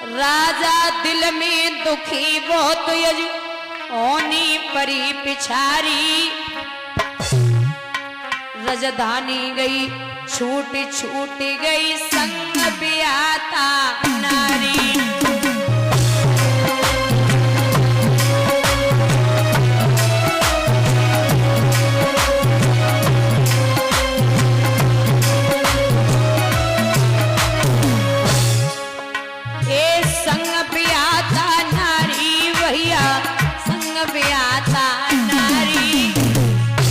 राजा दिल में दुखी बहुत यजु ओनी परी पिछारी। रजधानी गई छूट छूट गई संग ब्याता नारी।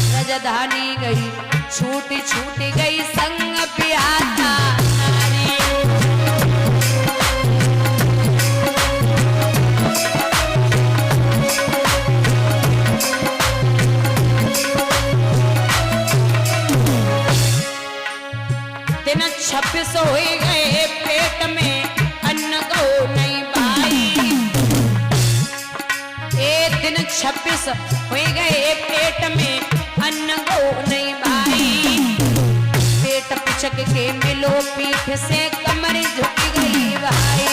रजधानी गई छूट छूट गई संग ब्याता नारी। दिन 26 हो गए पेट में अन्न को नहीं पाई। एक दिन 26 हो गए पेट में अन्न को नहीं भाई। पेट पिचक के मिलो पीठ से कमर झुक गई भाई।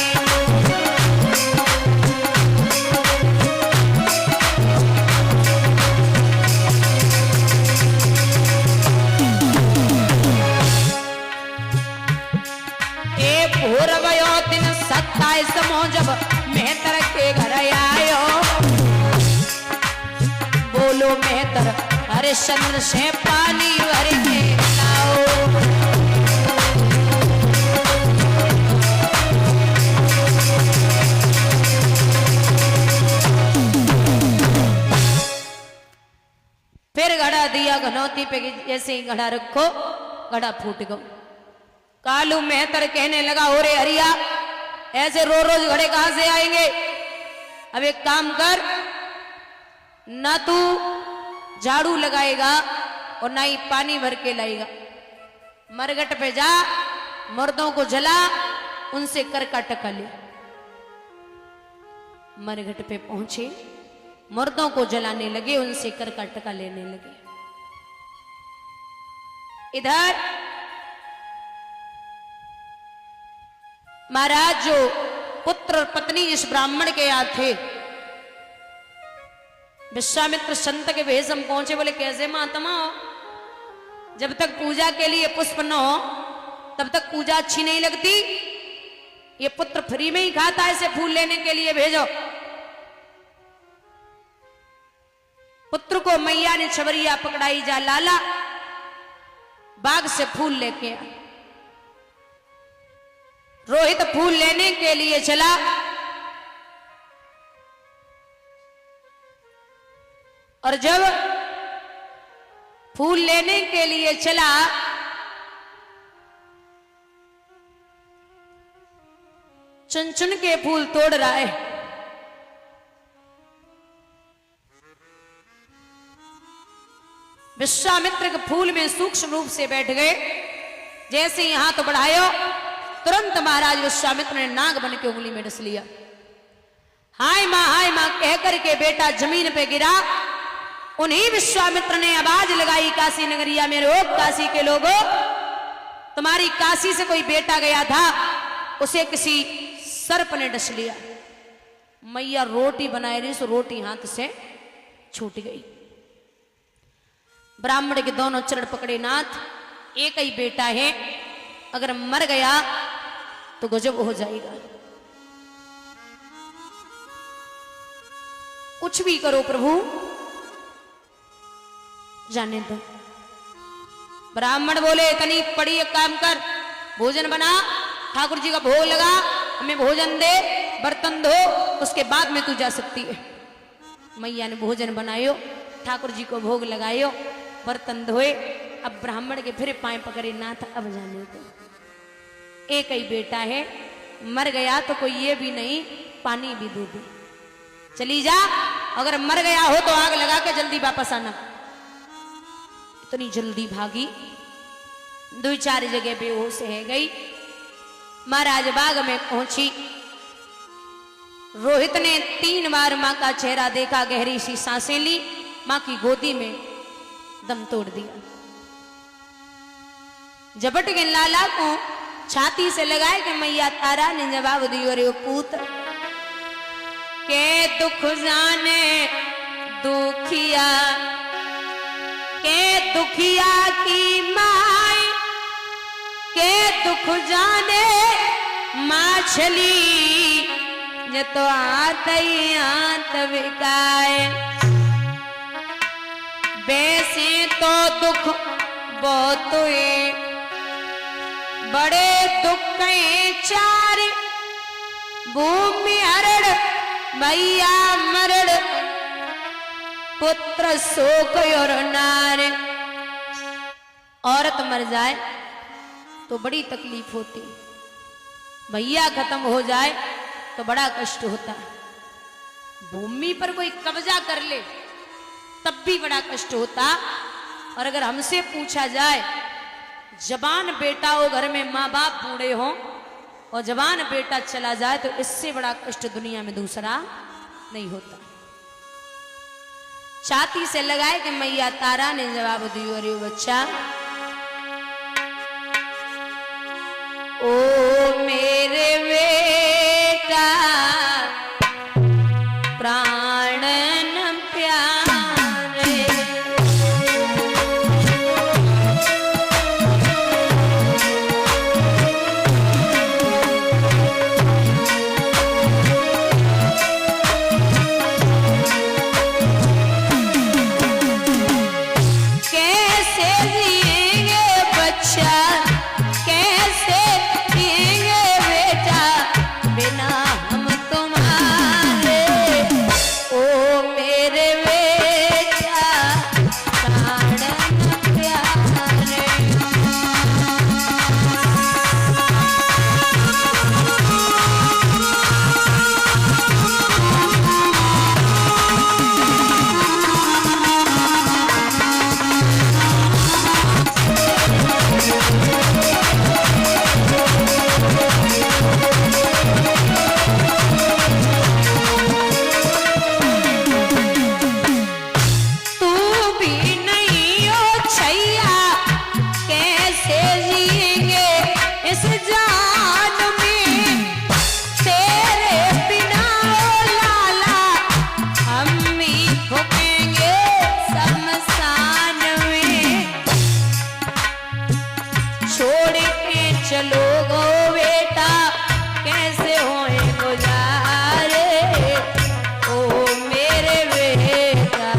ए भोर भयो दिन 27 जब मेहतर के घर आयो। बोलो मेहतर हरिश्चंद्र से पानी भर के लाओ। फिर घड़ा दिया घनौती पे, जैसे ही घड़ा रखो घड़ा फूट गो। कालू मेहतर कहने लगा, ओरे हरिया ऐसे रोज घड़े कहां से आएंगे? अब एक काम कर, ना तू झाड़ू लगाएगा और ना ही पानी भर के लाएगा। मरघट पे जा, मर्दों को जला, उनसे कर का टका ले। मरघट पे पहुंचे, मर्दों को जलाने लगे, उनसे कर का टका लेने लगे। इधर महाराज जो पुत्र और पत्नी जिस ब्राह्मण के यहाँ थे, विश्वामित्र संत के भेष हम पहुंचे। बोले कैसे महात्मा हो? जब तक पूजा के लिए पुष्प न हो तब तक पूजा अच्छी नहीं लगती। ये पुत्र फ्री में ही खाता है, इसे फूल लेने के लिए भेजो। पुत्र को मैया ने छबरिया पकड़ाई, जा लाला बाग से फूल लेके आ। रोहित फूल लेने के लिए चला। और जब फूल लेने के लिए चला, चुन चुन के फूल तोड़ रहा है। विश्वामित्र के फूल में सूक्ष्म रूप से बैठ गए। जैसे ही हाथ बढ़ायो, तुरंत महाराज विश्वामित्र ने नाग बन के उंगली में डस लिया। हाय मां कह करके बेटा जमीन पे गिरा। उन्हीं विश्वामित्र ने आवाज लगाई काशी नगरिया में, रोक काशी के लोगों, तुम्हारी काशी से कोई बेटा गया था, उसे किसी सर्प ने डस लिया। मैया रोटी बनाए रही, सो रोटी हाथ से छूट गई। ब्राह्मण के दोनों चरण पकड़े, नाथ एक ही बेटा है, अगर मर गया तो गजब हो जाएगा। कुछ भी करो प्रभु, जाने दो। ब्राह्मण बोले, तनी पड़ी एक काम कर, भोजन बना, ठाकुर जी का भोग लगा, हमें भोजन दे, बर्तन धो, उसके बाद में तू जा सकती है। मैया ने भोजन बनायो, ठाकुर जी को भोग लगायो, बर्तन धोए। अब ब्राह्मण के फिर पाए पकड़े, नाथ अब जाने दो, एक ही बेटा है, मर गया तो कोई ये भी नहीं पानी भी दे दे, चली जा, अगर मर गया हो तो आग लगा के जल्दी वापस आना। इतनी जल्दी भागी, 2-4 जगह बेहोश है गई। महाराज बाग में पहुंची। रोहित ने 3 बार मां का चेहरा देखा, गहरी सी सांसें ली, मां की गोदी में दम तोड़ दिया। झपट के लाला को छाती से लगाए कि मैया तारा ने जवाब दियो रे पुत्र के दुख जाने दुखिया के दुखिया की माय के दुख जाने माछली ये तो आतई आत विकाए वैसे तो दुख बहुत बड़े दुख चार भूमि हरड़ मैया मरड़ पुत्र शोक और नारे। औरत मर जाए तो बड़ी तकलीफ होती, भैया खत्म हो जाए तो बड़ा कष्ट होता है, भूमि पर कोई कब्जा कर ले तब भी बड़ा कष्ट होता। और अगर हमसे पूछा जाए जवान बेटा हो, घर में माँ बाप बूढ़े हो और जवान बेटा चला जाए तो इससे बड़ा कष्ट दुनिया में दूसरा नहीं होता। छाती से लगाए कि मैया तारा ने जवाब दियो रे बच्चा ओ मेरे बेटा प्राण न प्यारे कैसे जिएंगे बच्चा कैसे जिएंगे बेटा बिना हम तुम्हारे ओ मेरे बेटा प्राण न प्यारे। तू भी नहीं हो छैया कैसे जिएंगे इस जान में तेरे बिना ओ लाला हम भी फूकेंगे शमशान में। छोड़ के चलो गो बेटा कैसे होए गुजारे ओ मेरे बेटा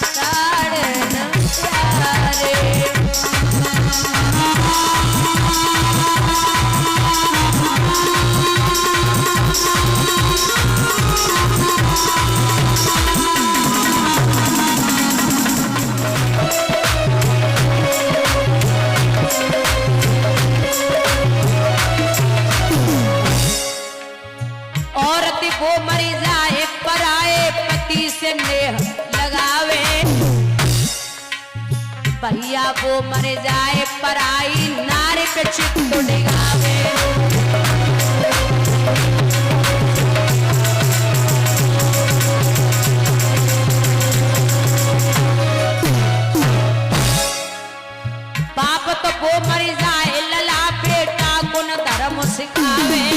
प्राण न प्यारे। औरत वो मर जाए पराए पति से नेह लगावे भैया वो मर जाए पराई नारी पे चित्त डिगावे। बाप तो वो मर जाए लला बेटा गुण धर्म सिखावे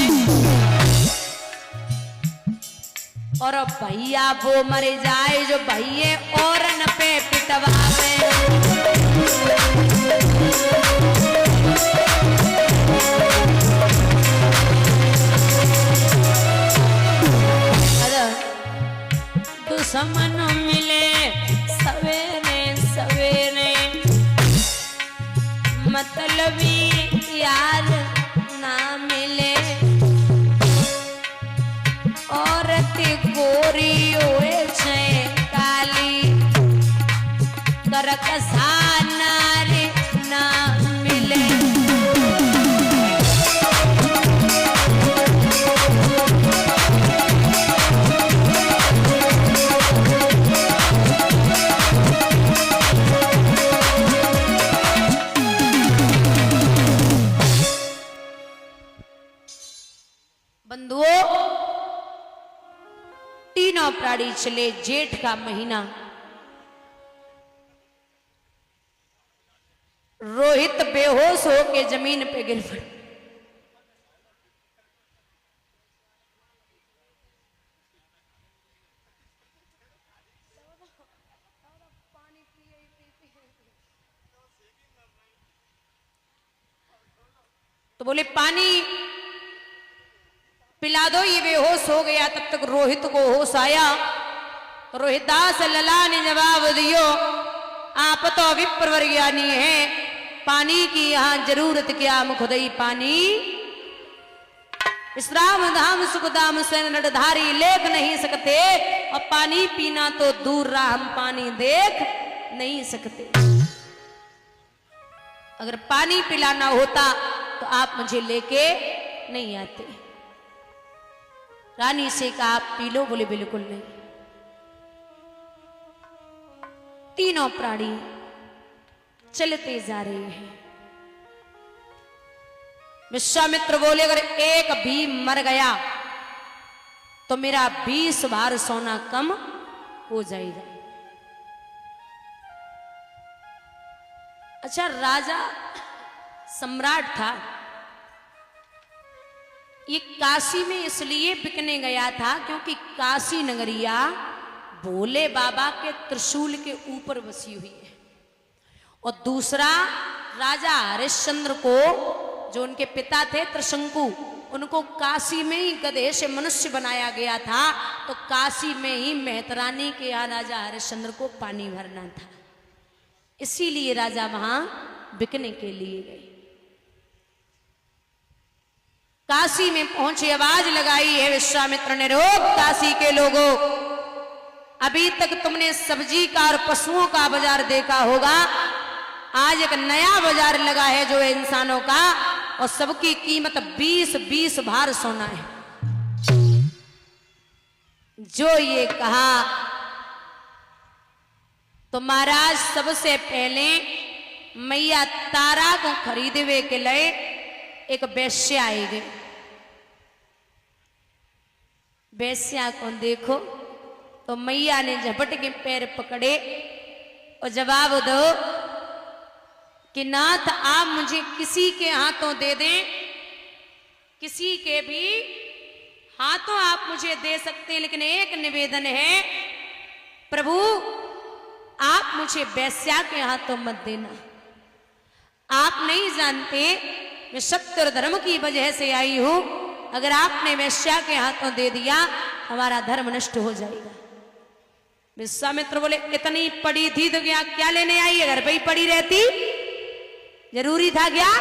और भैया वो मर जाए जो भैये औरन पे पिटवावे। दुश्मन मिले सवेरे सवेरे मतलबी यार ना मिले औरत गोरी होए छे काली करकसा नारी ना मिले। बंधुओं तीनों प्राणी चले जेठ का महीना रोहित बेहोश होके जमीन पे गिर पड़े। तो बोले पानी पिला दो, ये बेहोश हो गया। तब तक रोहित को होश आया। तो रोहितदास लला ने जवाब दियो, आप तो विप्रवर ज्ञानी है, पानी की यहां जरूरत क्या, हम खुद ही पानी विश्राम धाम सुखधाम से नरधारी लेख नहीं सकते, और पानी पीना तो दूर रहा, हम पानी देख नहीं सकते। अगर पानी पिलाना होता तो आप मुझे लेके नहीं आते। रानी से कहा आप पी लो, बोले बिल्कुल नहीं। तीनों प्राणी चलते जा रहे हैं। विश्वामित्र बोले अगर एक भी मर गया तो मेरा 20 भार सोना कम हो जाएगा। अच्छा, राजा सम्राट था, ये काशी में इसलिए बिकने गया था क्योंकि काशी नगरिया भोले बाबा के त्रिशूल के ऊपर बसी हुई है। और दूसरा, राजा हरिश्चंद्र को, जो उनके पिता थे त्रिशंकु, उनको काशी में ही गधे से मनुष्य बनाया गया था। तो काशी में ही मेहतरानी के यहाँ राजा हरिश्चंद्र को पानी भरना था, इसीलिए राजा वहां बिकने के लिए गए। काशी में पहुंचे, आवाज लगाई है विश्वामित्र ने, रोक काशी के लोगों, अभी तक तुमने सब्जी का और पशुओं का बाजार देखा होगा, आज एक नया बाजार लगा है जो है इंसानों का, और सबकी कीमत 20-20 भार सोना है। जो ये कहा तो महाराज सबसे पहले मैया तारा को खरीदवे के लिए एक वेश्या आई गई। वेश्या को देखो तो मैया ने झपट के पैर पकड़े और जवाब दो कि नाथ आप मुझे किसी के हाथों दे दें, किसी के भी हाथों आप मुझे दे सकते हैं, लेकिन एक निवेदन है प्रभु, आप मुझे वेश्या के हाथों मत देना। आप नहीं जानते मैं सत्य और धर्म की वजह से आई हूं, अगर आपने वेश्या के हाथों दे दिया हमारा धर्म नष्ट हो जाएगा। विश्वामित्र बोले इतनी पड़ी थी तो क्या लेने आई, घर पे ही पड़ी रहती, जरूरी था क्या?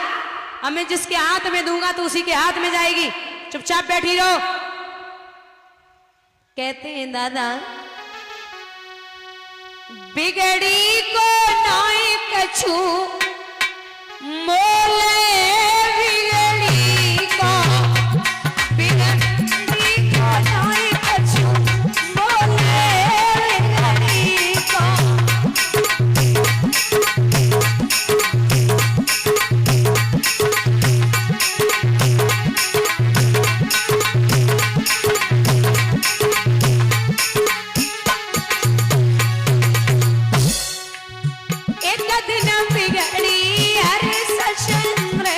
अब मैं जिसके हाथ में दूंगा तो उसी के हाथ में जाएगी, चुपचाप बैठी रहो। कहते हैं दादा, बिगड़ी को नाई कछु मोले, बिगड़ी को नाई कछु मोले, बिगड़ी को। एक दिन बिगड़ी हरिश्चंद्र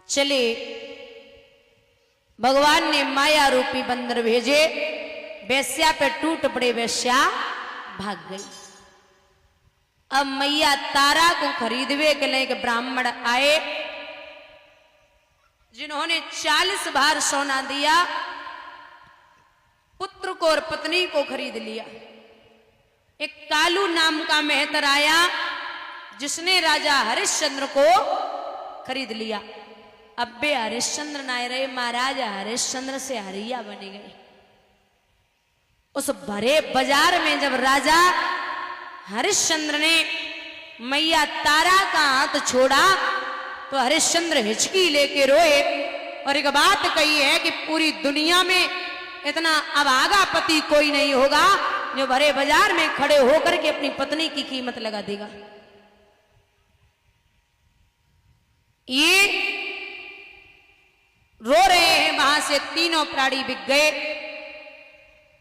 चले भगवान ने माया रूपी बंदर भेजे, वेश्या पे टूट पड़े, वेश्या भाग गई। अब मैया तारा को खरीदवे के लिए ब्राह्मण आए, जिन्होंने 40 भार सोना दिया, पुत्र को और पत्नी को खरीद लिया। एक कालू नाम का मेहतर आया, जिसने राजा हरिश्चंद्र को खरीद लिया। अब्बे हरिश्चंद्र नाय रहे, महाराजा हरिश्चंद्र से हरिया बने गए। उस भरे बाजार में जब राजा हरिश्चंद्र ने मैया तारा का हाथ छोड़ा, तो हरिश्चंद्र हिचकी लेके रोए और एक बात कही है कि पूरी दुनिया में इतना अभागा पति कोई नहीं होगा जो भरे बाजार में खड़े होकर के अपनी पत्नी की कीमत लगा देगा। ये रो रहे हैं, वहां से तीनों प्राणी बिक गए।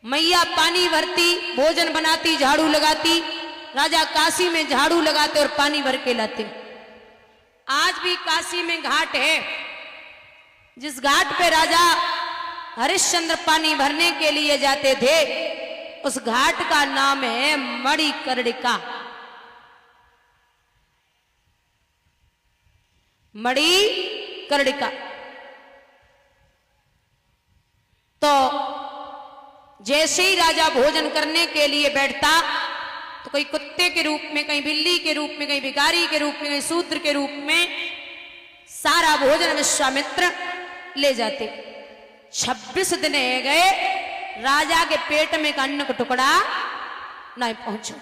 मैया पानी भरती, भोजन बनाती, झाड़ू लगाती, राजा काशी में झाड़ू लगाते और पानी भर के लाते। आज भी काशी में घाट है, जिस घाट पे राजा हरिश्चंद्र पानी भरने के लिए जाते थे, उस घाट का नाम है मणिकर्णिका। मणिकर्णिका। तो जैसे ही राजा भोजन करने के लिए बैठता, तो कहीं कुत्ते के रूप में, कहीं बिल्ली के रूप में, कहीं भिखारी के रूप में, कहीं शूद्र के रूप में सारा भोजन विश्वामित्र ले जाते। 26 दिन गए, राजा के पेट में एक अन्न का टुकड़ा नहीं पहुंचा।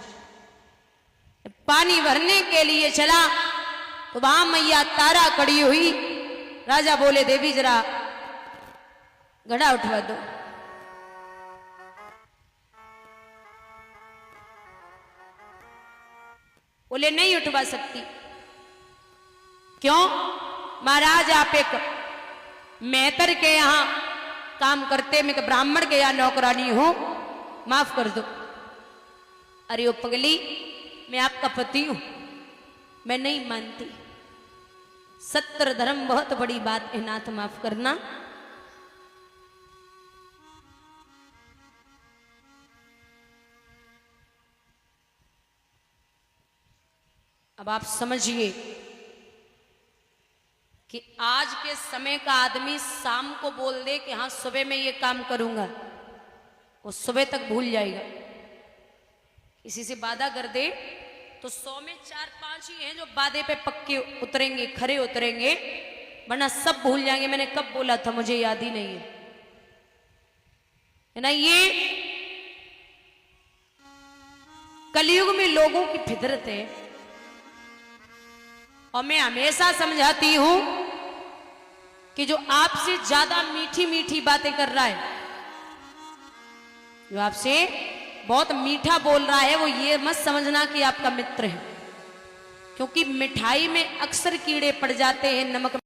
पानी भरने के लिए चला तो वहां मैया तारा खड़ी हुई। राजा बोले, देवी जरा घड़ा उठवा दो। बोले, नहीं उठवा सकती। क्यों? महाराज, आप एक मेहतर के यहां काम करते, मैं ब्राह्मण के यहां नौकरानी हूं, माफ कर दो। अरे ओ पगली, मैं आपका पति हूं, मैं नहीं मानती। सत्य धर्म बहुत बड़ी बात है, नाथ माफ करना। अब आप समझिए कि आज के समय का आदमी शाम को बोल दे कि हाँ सुबह में ये काम करूंगा, वो सुबह तक भूल जाएगा। किसी से वादा कर दे तो 100 में 4-5 ही हैं जो वादे पे पक्के उतरेंगे, खरे उतरेंगे, वरना सब भूल जाएंगे। मैंने कब बोला था मुझे याद ही नहीं है ना। ये कलयुग में लोगों की फितरत है। और मैं हमेशा समझाती हूं कि जो आपसे ज्यादा मीठी मीठी बातें कर रहा है, जो आपसे बहुत मीठा बोल रहा है, वो ये मत समझना कि आपका मित्र है, क्योंकि मिठाई में अक्सर कीड़े पड़ जाते हैं, नमक